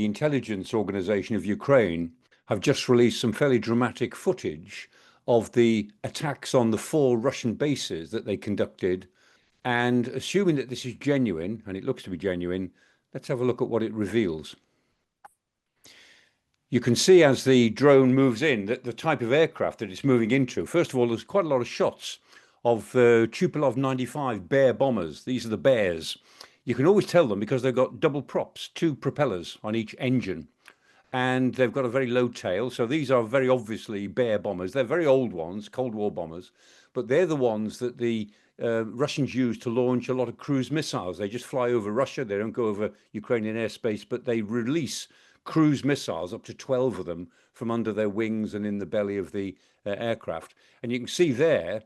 the intelligence organization of Ukraine, have just released some fairly dramatic footage of the attacks on the 4 Russian bases that they conducted. And assuming that this is genuine, and it looks to be genuine, let's have a look at what it reveals. You can see as the drone moves in that the type of aircraft that it's moving into. First of all, there's quite a lot of shots of Tupolev 95 Bear bombers. These are the Bears. You can always tell them because they've got double props, 2 propellers on each engine. And they've got a very low tail. So these are very obviously Bear bombers. They're very old ones, Cold War bombers, but they're the ones that the Russians use to launch a lot of cruise missiles. They just fly over Russia. They don't go over Ukrainian airspace, but they release cruise missiles, up to 12 of them, from under their wings and in the belly of the aircraft. And you can see there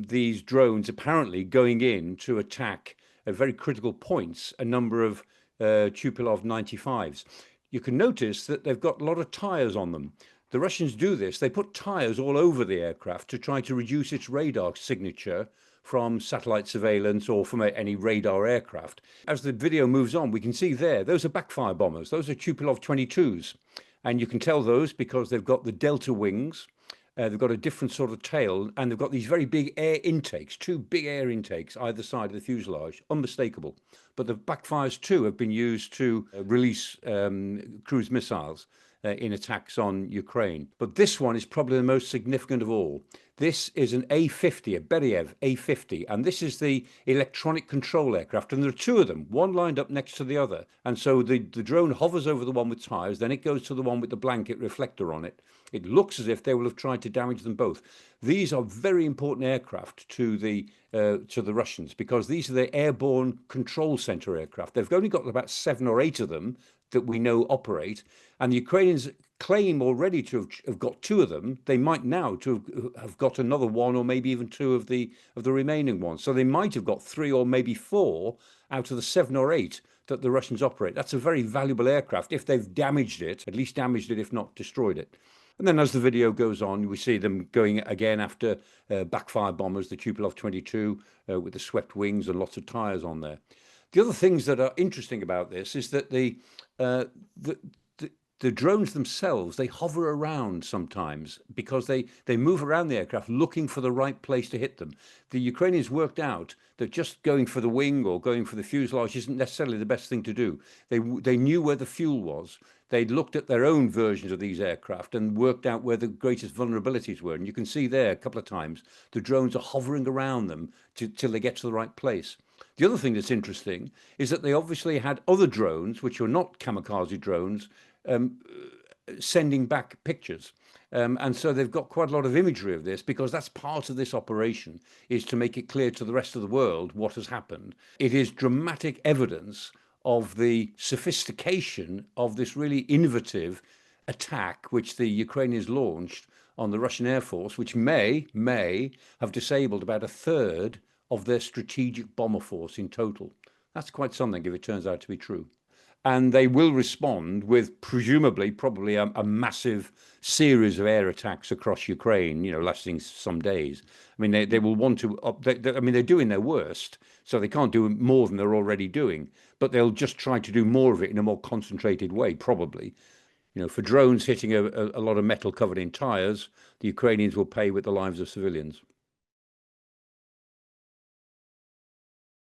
these drones apparently going in to attack at very critical points a number of Tupolev 95s. You can notice that they've got a lot of tires on them. The Russians do this. They put tires all over the aircraft to try to reduce its radar signature from satellite surveillance or from any radar aircraft. As the video moves on, we can see there, those are backfire bombers. Those are Tupolev 22s. And you can tell those because they've got the delta wings. They've got a different sort of tail, and they've got these very big air intakes, 2 big air intakes either side of the fuselage, unmistakable. But the backfires too have been used to release cruise missiles in attacks on Ukraine. But this one is probably the most significant of all. This is an A-50, a Beriev A-50, and this is the electronic control aircraft. And there are 2 of them, one lined up next to the other. And so the drone hovers over the one with tires, then it goes to the one with the blanket reflector on it. It looks as if they will have tried to damage them both. These are very important aircraft to the Russians because these are their airborne control center aircraft. They've only got about 7 or 8 of them that we know operate, and the Ukrainians claim already to have got 2 of them. They might now to have got another 1 or maybe even 2 of the remaining ones. So they might have got 3 or maybe 4 out of the 7 or 8 that the Russians operate. That's a very valuable aircraft if they've damaged it, at least damaged it, if not destroyed it. And then as the video goes on, we see them going again after backfire bombers, the Tupolev 22 with the swept wings and lots of tires on there. The other things that are interesting about this is that the drones themselves, they hover around sometimes because they move around the aircraft looking for the right place to hit them. The Ukrainians worked out that just going for the wing or going for the fuselage isn't necessarily the best thing to do. They knew where the fuel was. They'd looked at their own versions of these aircraft and worked out where the greatest vulnerabilities were. And you can see there a couple of times, the drones are hovering around them till they get to the right place. The other thing that's interesting is that they obviously had other drones, which were not kamikaze drones, sending back pictures. And so they've got quite a lot of imagery of this because that's part of this operation, is to make it clear to the rest of the world what has happened. It is dramatic evidence of the sophistication of this really innovative attack which the Ukrainians launched on the Russian Air Force, which may have disabled about 1/3 of their strategic bomber force in total. That's quite something if it turns out to be true. And they will respond with presumably probably a massive series of air attacks across Ukraine, lasting some days. I mean, they will want to, they're doing their worst, so they can't do more than they're already doing, but they'll just try to do more of it in a more concentrated way, probably. For drones hitting a lot of metal covered in tires, the Ukrainians will pay with the lives of civilians.